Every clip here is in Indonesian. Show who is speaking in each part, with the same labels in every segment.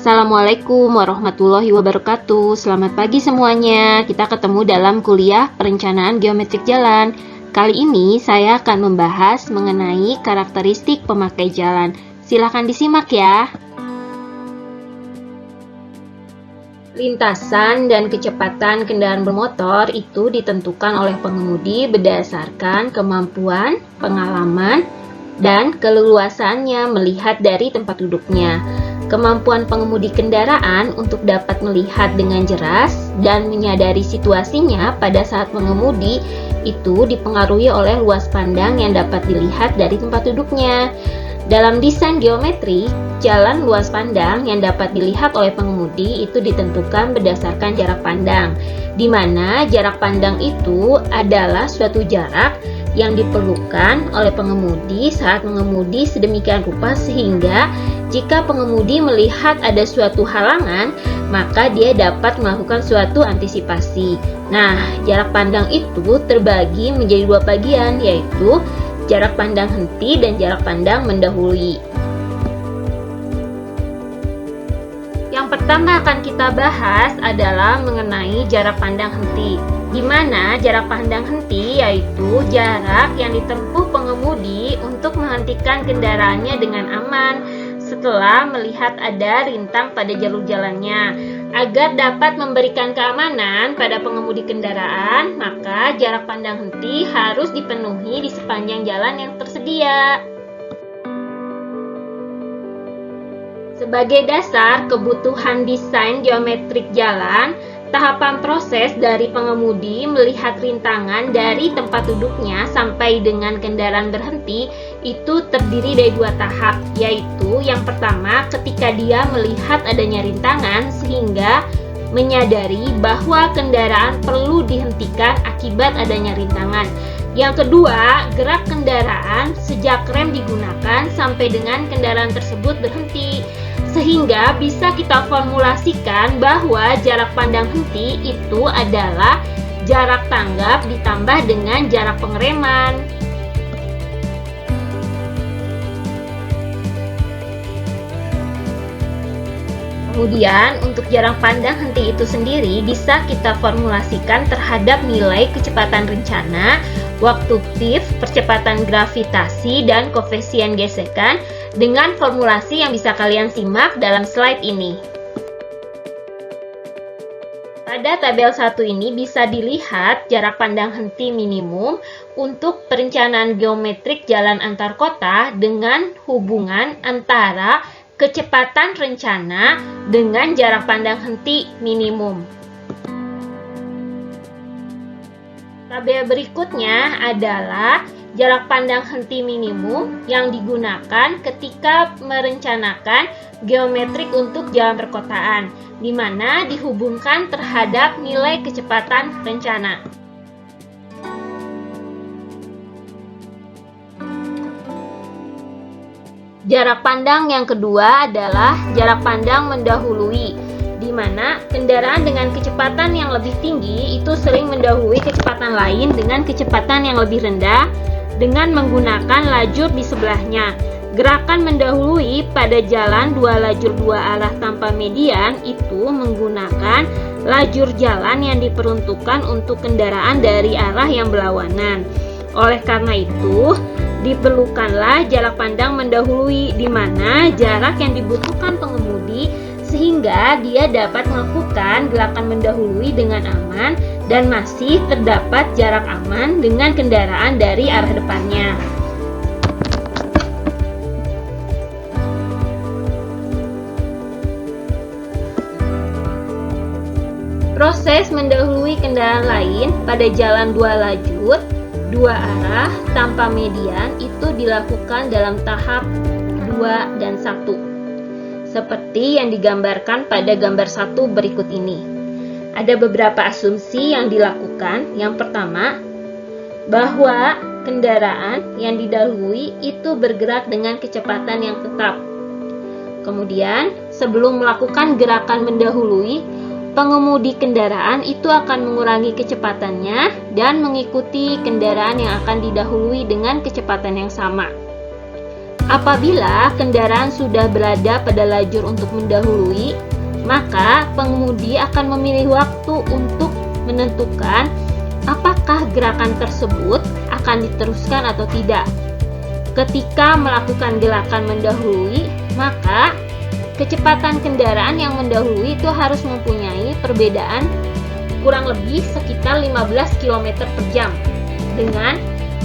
Speaker 1: Assalamualaikum warahmatullahi wabarakatuh. Selamat pagi semuanya. Kita ketemu dalam kuliah perencanaan geometrik jalan. Kali ini saya akan membahas mengenai karakteristik pemakai jalan. Silakan disimak ya. Lintasan dan kecepatan kendaraan bermotor itu ditentukan oleh pengemudi berdasarkan kemampuan, pengalaman, dan keleluasannya melihat dari tempat duduknya. Kemampuan pengemudi kendaraan untuk dapat melihat dengan jelas dan menyadari situasinya pada saat mengemudi itu dipengaruhi oleh luas pandang yang dapat dilihat dari tempat duduknya. Dalam desain geometri, jalan luas pandang yang dapat dilihat oleh pengemudi itu ditentukan berdasarkan jarak pandang, di mana jarak pandang itu adalah suatu jarak yang diperlukan oleh pengemudi saat mengemudi sedemikian rupa sehingga jika pengemudi melihat ada suatu halangan, maka dia dapat melakukan suatu antisipasi. Nah, jarak pandang itu terbagi menjadi dua bagian, yaitu jarak pandang henti dan jarak pandang mendahului. Yang pertama akan kita bahas adalah mengenai jarak pandang henti, di mana jarak pandang henti yaitu jarak yang ditempuh pengemudi untuk menghentikan kendaraannya dengan aman setelah melihat ada rintang pada jalur jalannya. Agar dapat memberikan keamanan pada pengemudi kendaraan, maka jarak pandang henti harus dipenuhi di sepanjang jalan yang tersedia. Sebagai dasar kebutuhan desain geometrik jalan, tahapan proses dari pengemudi melihat rintangan dari tempat duduknya sampai dengan kendaraan berhenti itu terdiri dari dua tahap, yaitu yang pertama ketika dia melihat adanya rintangan sehingga menyadari bahwa kendaraan perlu dihentikan akibat adanya rintangan. Yang kedua, gerak kendaraan sejak rem digunakan sampai dengan kendaraan tersebut berhenti. Sehingga bisa kita formulasikan bahwa jarak pandang henti itu adalah jarak tanggap ditambah dengan jarak pengereman. Kemudian untuk jarak pandang henti itu sendiri bisa kita formulasikan terhadap nilai kecepatan rencana, waktu tif, percepatan gravitasi, dan koefisien gesekan dengan formulasi yang bisa kalian simak dalam slide ini. Pada tabel 1 ini bisa dilihat jarak pandang henti minimum untuk perencanaan geometrik jalan antar kota dengan hubungan antara kecepatan rencana dengan jarak pandang henti minimum. Tabel berikutnya adalah jarak pandang henti minimum yang digunakan ketika merencanakan geometrik untuk jalan perkotaan, di mana dihubungkan terhadap nilai kecepatan rencana. Jarak pandang yang kedua adalah jarak pandang mendahului, di mana kendaraan dengan kecepatan yang lebih tinggi itu sering mendahului kecepatan lain dengan kecepatan yang lebih rendah dengan menggunakan lajur di sebelahnya. Gerakan mendahului pada jalan dua lajur dua arah tanpa median itu menggunakan lajur jalan yang diperuntukkan untuk kendaraan dari arah yang berlawanan. Oleh karena itu, diperlukanlah jarak pandang mendahului, di mana jarak yang dibutuhkan pengemudi sehingga dia dapat melakukan gerakan mendahului dengan aman dan masih terdapat jarak aman dengan kendaraan dari arah depannya. Proses mendahului kendaraan lain pada jalan dua lajur dua arah tanpa median itu dilakukan dalam tahap 2 dan 1 seperti yang digambarkan pada gambar 1 berikut ini. Ada beberapa asumsi yang dilakukan. Yang pertama, bahwa kendaraan yang didahului itu bergerak dengan kecepatan yang tetap. Kemudian, sebelum melakukan gerakan mendahului, pengemudi kendaraan itu akan mengurangi kecepatannya dan mengikuti kendaraan yang akan didahului dengan kecepatan yang sama. Apabila kendaraan sudah berada pada lajur untuk mendahului, maka pengemudi akan memilih waktu untuk menentukan apakah gerakan tersebut akan diteruskan atau tidak. Ketika melakukan gerakan mendahului, maka kecepatan kendaraan yang mendahului itu harus mempunyai perbedaan kurang lebih sekitar 15 km per jam dengan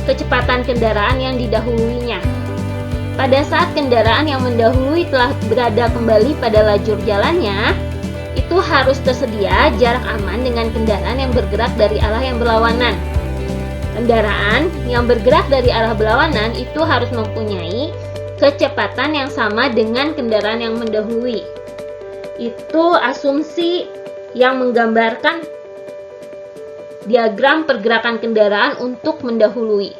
Speaker 1: kecepatan kendaraan yang didahuluinya. Pada saat kendaraan yang mendahului telah berada kembali pada lajur jalannya, itu harus tersedia jarak aman dengan kendaraan yang bergerak dari arah yang berlawanan. Kendaraan yang bergerak dari arah berlawanan itu harus mempunyai kecepatan yang sama dengan kendaraan yang mendahului. Itu asumsi yang menggambarkan diagram pergerakan kendaraan untuk mendahului.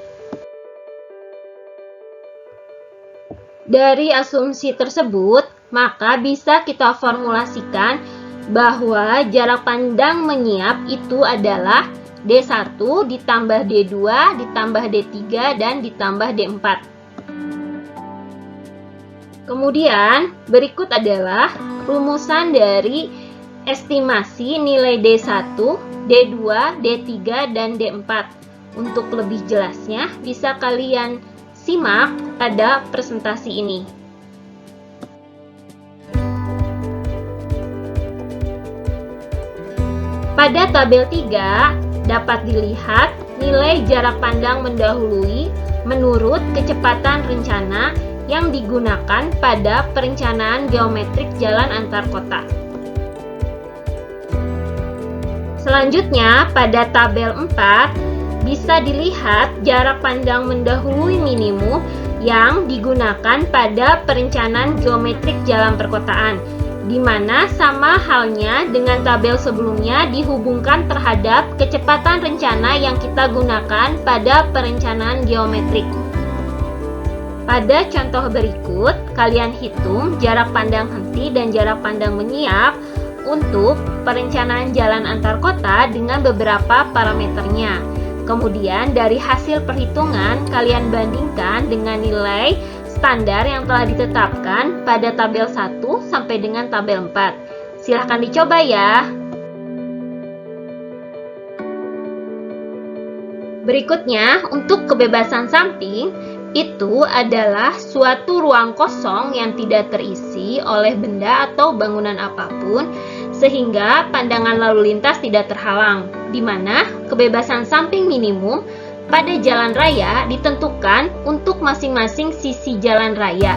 Speaker 1: Dari asumsi tersebut, maka bisa kita formulasikan bahwa jarak pandang menyiap itu adalah D1 ditambah D2 ditambah D3 dan ditambah D4. Kemudian, berikut adalah rumusan dari estimasi nilai D1, D2, D3, dan D4. Untuk lebih jelasnya, bisa kalian simak pada presentasi ini. Pada tabel 3 dapat dilihat nilai jarak pandang mendahului menurut kecepatan rencana yang digunakan pada perencanaan geometrik jalan antar kota. Selanjutnya, pada tabel 4 bisa dilihat jarak pandang mendahului minimum yang digunakan pada perencanaan geometrik jalan perkotaan, di mana sama halnya dengan tabel sebelumnya dihubungkan terhadap kecepatan rencana yang kita gunakan pada perencanaan geometrik. Pada contoh berikut, kalian hitung jarak pandang henti dan jarak pandang menyiap untuk perencanaan jalan antar kota dengan beberapa parameternya. Kemudian dari hasil perhitungan, kalian bandingkan dengan nilai standar yang telah ditetapkan pada tabel 1 sampai dengan tabel 4. Silahkan dicoba ya. Berikutnya, untuk kebebasan samping, itu adalah suatu ruang kosong yang tidak terisi oleh benda atau bangunan apapun, sehingga pandangan lalu lintas tidak terhalang, di mana kebebasan samping minimum pada jalan raya ditentukan untuk masing-masing sisi jalan raya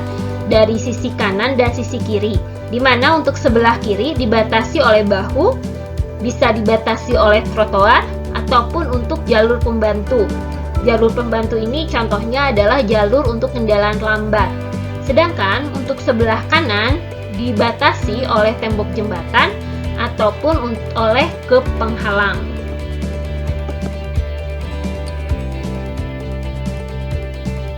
Speaker 1: dari sisi kanan dan sisi kiri, di mana untuk sebelah kiri dibatasi oleh bahu, bisa dibatasi oleh trotoar, ataupun untuk jalur pembantu. Jalur pembantu ini contohnya adalah jalur untuk kendaraan lambat. Sedangkan untuk sebelah kanan dibatasi oleh tembok jembatan ataupun oleh ke penghalang.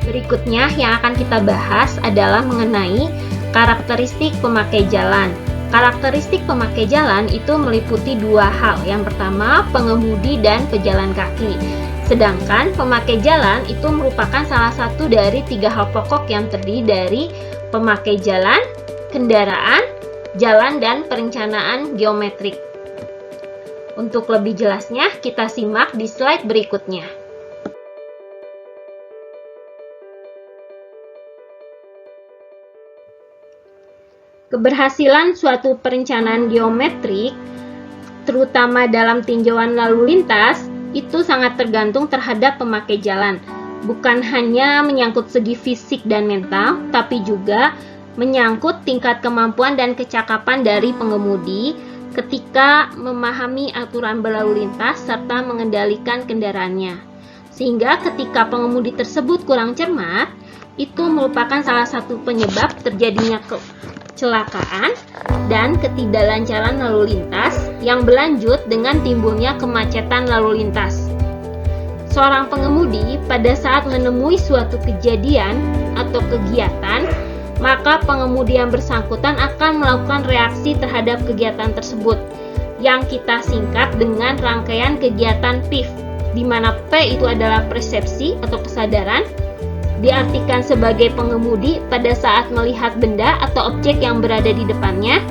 Speaker 1: Berikutnya yang akan kita bahas adalah mengenai karakteristik pemakai jalan. Karakteristik pemakai jalan itu meliputi dua hal. Yang pertama, pengemudi dan pejalan kaki. Sedangkan pemakai jalan itu merupakan salah satu dari tiga hal pokok yang terdiri dari pemakai jalan, kendaraan, jalan, dan perencanaan geometrik. Untuk lebih jelasnya, kita simak di slide berikutnya. Keberhasilan suatu perencanaan geometrik, terutama dalam tinjauan lalu lintas, itu sangat tergantung terhadap pemakai jalan. Bukan hanya menyangkut segi fisik dan mental, tapi juga menyangkut tingkat kemampuan dan kecakapan dari pengemudi ketika memahami aturan berlalu lintas serta mengendalikan kendaraannya. Sehingga ketika pengemudi tersebut kurang cermat, itu merupakan salah satu penyebab terjadinya kecelakaan dan ketidaklancaran lalu lintas yang berlanjut dengan timbulnya kemacetan lalu lintas. Seorang pengemudi pada saat menemui suatu kejadian atau kegiatan, maka pengemudi yang bersangkutan akan melakukan reaksi terhadap kegiatan tersebut yang kita singkat dengan rangkaian kegiatan PIV, di mana P itu adalah persepsi atau kesadaran, diartikan sebagai pengemudi pada saat melihat benda atau objek yang berada di depannya.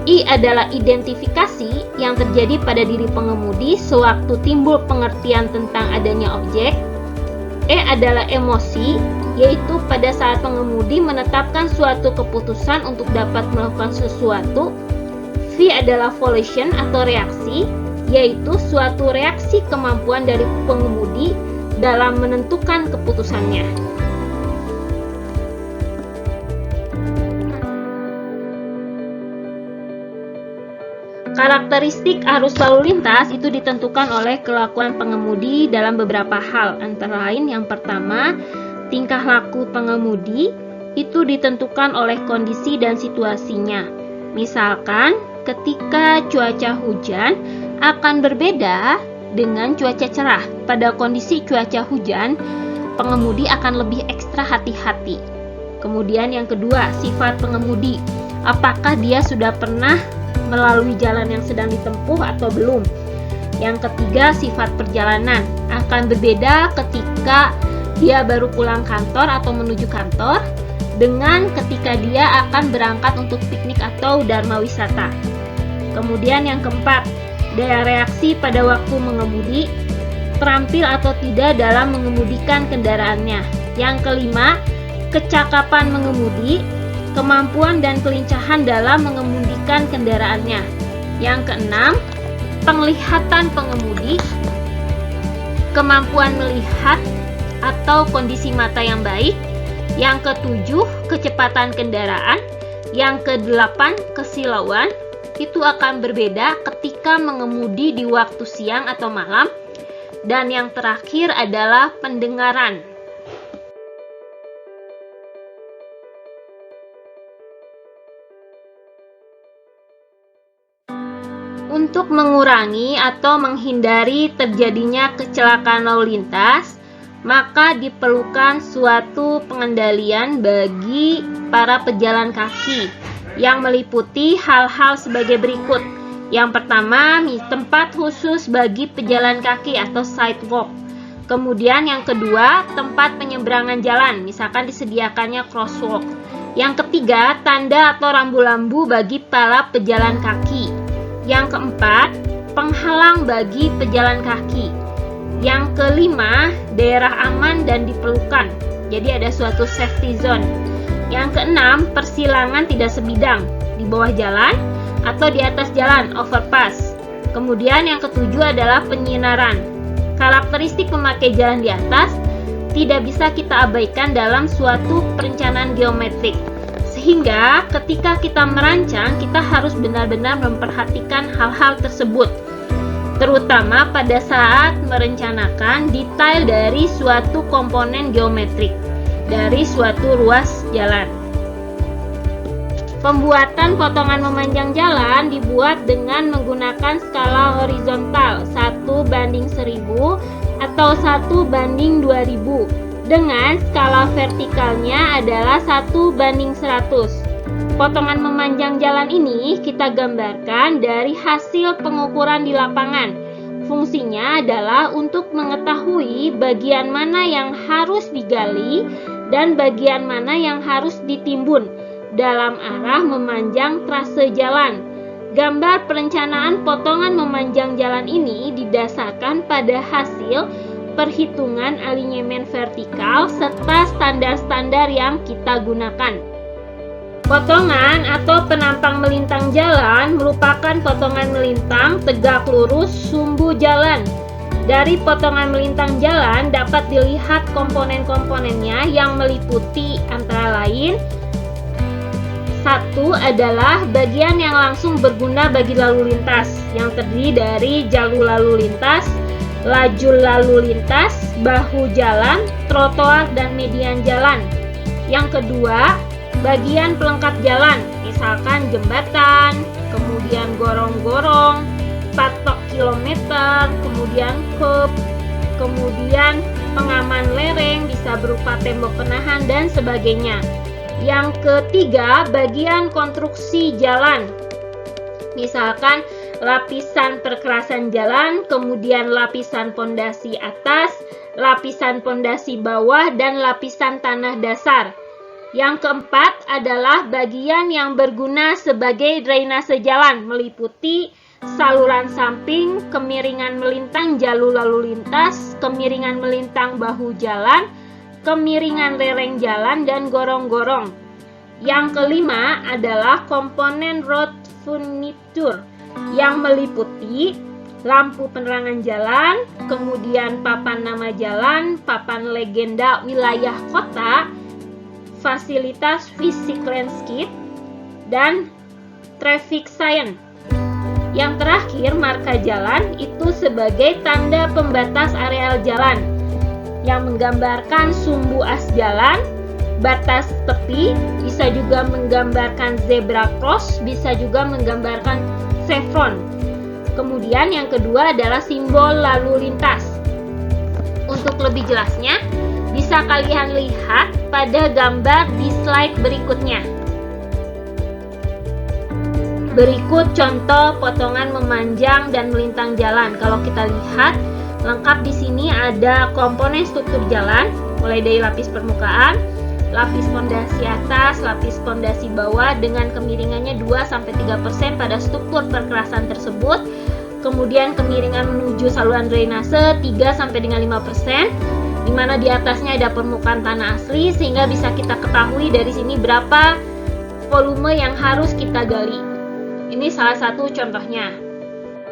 Speaker 1: I adalah identifikasi yang terjadi pada diri pengemudi sewaktu timbul pengertian tentang adanya objek. E adalah emosi, yaitu pada saat pengemudi menetapkan suatu keputusan untuk dapat melakukan sesuatu. V adalah volition atau reaksi, yaitu suatu reaksi kemampuan dari pengemudi dalam menentukan keputusannya. Karakteristik arus lalu lintas itu ditentukan oleh kelakuan pengemudi dalam beberapa hal, antara lain yang pertama, tingkah laku pengemudi itu ditentukan oleh kondisi dan situasinya. Misalkan, ketika cuaca hujan akan berbeda dengan cuaca cerah. Pada kondisi cuaca hujan, pengemudi akan lebih ekstra hati-hati. Kemudian yang kedua, sifat pengemudi. Apakah dia sudah pernah melalui jalan yang sedang ditempuh atau belum? Yang ketiga, sifat perjalanan. Akan berbeda ketika dia baru pulang kantor atau menuju kantor dengan ketika dia akan berangkat untuk piknik atau dharma wisata. Kemudian yang keempat, daya reaksi pada waktu mengemudi, terampil atau tidak dalam mengemudikan kendaraannya. Yang kelima, kecakapan mengemudi, kemampuan dan kelincahan dalam mengemudikan kendaraannya. Yang keenam, penglihatan pengemudi, kemampuan melihat atau kondisi mata yang baik. Yang ketujuh, kecepatan kendaraan. Yang kedelapan, kesilauan. Itu akan berbeda ketika mengemudi di waktu siang atau malam. Dan yang terakhir adalah pendengaran. Untuk mengurangi atau menghindari terjadinya kecelakaan lalu lintas, maka diperlukan suatu pengendalian bagi para pejalan kaki yang meliputi hal-hal sebagai berikut. Yang pertama, tempat khusus bagi pejalan kaki atau sidewalk. Kemudian yang kedua, tempat penyeberangan jalan, misalkan disediakannya crosswalk. Yang ketiga, tanda atau rambu-rambu bagi para pejalan kaki. Yang keempat, penghalang bagi pejalan kaki. Yang kelima, daerah aman dan diperlukan. Jadi ada suatu safety zone. Yang keenam, persilangan tidak sebidang di bawah jalan atau di atas jalan, overpass. Kemudian yang ketujuh adalah penyinaran. Karakteristik memakai jalan di atas tidak bisa kita abaikan dalam suatu perencanaan geometrik. Sehingga ketika kita merancang, kita harus benar-benar memperhatikan hal-hal tersebut, terutama pada saat merencanakan detail dari suatu komponen geometrik dari suatu ruas jalan. Pembuatan potongan memanjang jalan dibuat dengan menggunakan skala horizontal 1:1000 atau 1:2000. Dengan skala vertikalnya adalah 1:100. Potongan memanjang jalan ini kita gambarkan dari hasil pengukuran di lapangan. Fungsinya adalah untuk mengetahui bagian mana yang harus digali dan bagian mana yang harus ditimbun dalam arah memanjang trase jalan. Gambar perencanaan potongan memanjang jalan ini didasarkan pada hasil perhitungan alinyemen vertikal serta standar-standar yang kita gunakan. Potongan atau penampang melintang jalan merupakan potongan melintang tegak lurus sumbu jalan. Dari potongan melintang jalan dapat dilihat komponen-komponennya yang meliputi antara lain: satu adalah bagian yang langsung berguna bagi lalu lintas yang terdiri dari jalur lalu lintas, lajur lalu lintas, bahu jalan, trotoar, dan median jalan. Yang kedua, bagian pelengkap jalan, misalkan jembatan, kemudian gorong-gorong, patok kilometer, kemudian curb, kemudian pengaman lereng, bisa berupa tembok penahan, dan sebagainya. Yang ketiga, bagian konstruksi jalan, misalkan lapisan perkerasan jalan, kemudian lapisan pondasi atas, lapisan pondasi bawah, dan lapisan tanah dasar. Yang keempat adalah bagian yang berguna sebagai drainase jalan, meliputi saluran samping, kemiringan melintang jalur lalu lintas, kemiringan melintang bahu jalan, kemiringan lereng jalan, dan gorong-gorong. Yang kelima adalah komponen road furniture yang meliputi lampu penerangan jalan, kemudian papan nama jalan, papan legenda wilayah kota, fasilitas fisik landscape, dan traffic sign. Yang terakhir, marka jalan itu sebagai tanda pembatas areal jalan yang menggambarkan sumbu as jalan, batas tepi, bisa juga menggambarkan zebra cross, bisa juga menggambarkan chevron. Kemudian yang kedua adalah simbol lalu lintas. Untuk lebih jelasnya, bisa kalian lihat pada gambar di slide berikutnya. Berikut contoh potongan memanjang dan melintang jalan. Kalau kita lihat, lengkap di sini ada komponen struktur jalan, mulai dari lapis permukaan, lapis pondasi atas, lapis pondasi bawah dengan kemiringannya 2-3% pada struktur perkerasan tersebut. Kemudian kemiringan menuju saluran drainase 3-5%, di mana di atasnya ada permukaan tanah asli, sehingga bisa kita ketahui dari sini berapa volume yang harus kita gali. Ini salah satu contohnya.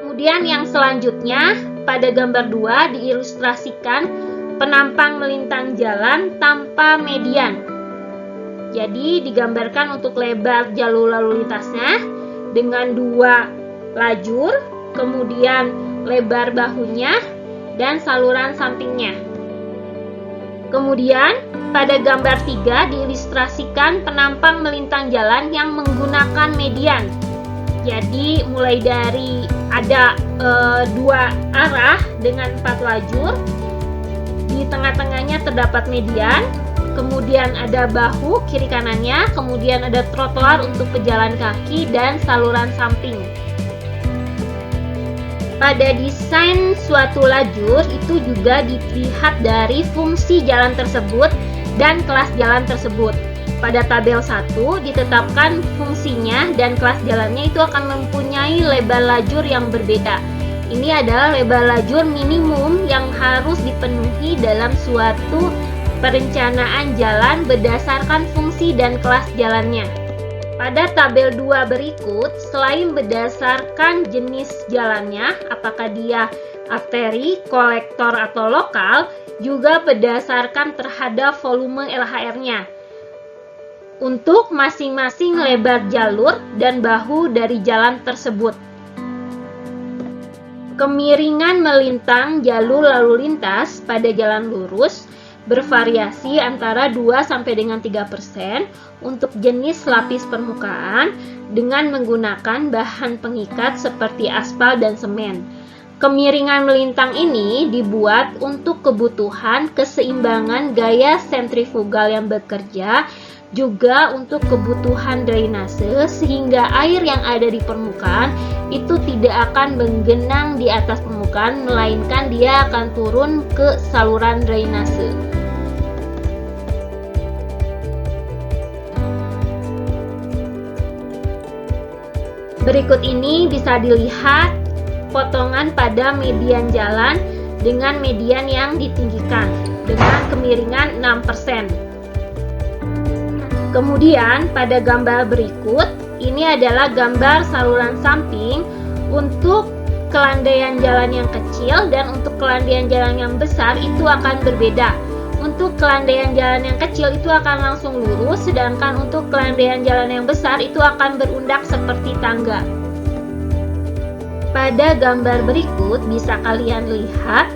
Speaker 1: Kemudian yang selanjutnya, pada gambar 2 diilustrasikan penampang melintang jalan tanpa median. Jadi digambarkan untuk lebar jalur lalu lintasnya dengan 2 lajur, kemudian lebar bahunya dan saluran sampingnya. Kemudian pada gambar 3 diilustrasikan penampang melintang jalan yang menggunakan median. Jadi mulai dari ada 2 arah dengan 4 lajur, di tengah-tengahnya terdapat median, kemudian ada bahu kiri kanannya, kemudian ada trotoar untuk pejalan kaki dan saluran samping. Pada desain suatu lajur itu juga dilihat dari fungsi jalan tersebut dan kelas jalan tersebut. Pada tabel 1 ditetapkan fungsinya dan kelas jalannya itu akan mempunyai lebar lajur yang berbeda. Ini adalah lebar lajur minimum yang harus dipenuhi dalam suatu perencanaan jalan berdasarkan fungsi dan kelas jalannya. Pada tabel 2 berikut, selain berdasarkan jenis jalannya, apakah dia arteri, kolektor, atau lokal, juga berdasarkan terhadap volume LHR-nya untuk masing-masing lebar jalur dan bahu dari jalan tersebut. Kemiringan melintang jalur lalu lintas pada jalan lurus bervariasi antara 2-3% untuk jenis lapis permukaan dengan menggunakan bahan pengikat seperti aspal dan semen. Kemiringan melintang ini dibuat untuk kebutuhan keseimbangan gaya sentrifugal yang bekerja, juga untuk kebutuhan drainase, sehingga air yang ada di permukaan itu tidak akan menggenang di atas permukaan, melainkan dia akan turun ke saluran drainase. Berikut ini bisa dilihat potongan pada median jalan dengan median yang ditinggikan dengan kemiringan 6%. Kemudian pada gambar berikut, ini adalah gambar saluran samping untuk kelandaian jalan yang kecil dan untuk kelandaian jalan yang besar itu akan berbeda. Untuk kelandaian jalan yang kecil itu akan langsung lurus, sedangkan untuk kelandaian jalan yang besar itu akan berundak seperti tangga. Pada gambar berikut bisa kalian lihat,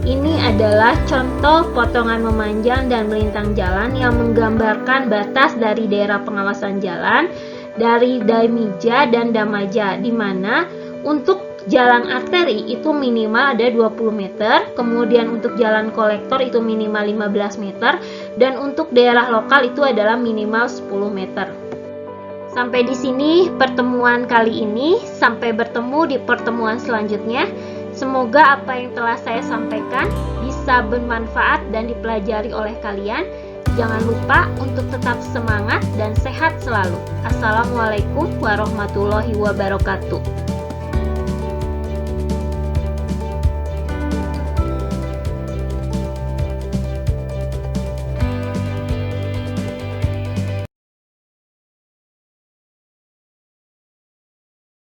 Speaker 1: ini adalah contoh potongan memanjang dan melintang jalan yang menggambarkan batas dari daerah pengawasan jalan dari Daimija dan Damaja, di mana untuk jalan arteri itu minimal ada 20 meter, kemudian untuk jalan kolektor itu minimal 15 meter, dan untuk daerah lokal itu adalah minimal 10 meter. Sampai di sini pertemuan kali ini. Sampai bertemu di pertemuan selanjutnya. Semoga apa yang telah saya sampaikan bisa bermanfaat dan dipelajari oleh kalian. Jangan lupa untuk tetap semangat dan sehat selalu. Assalamualaikum warahmatullahi wabarakatuh.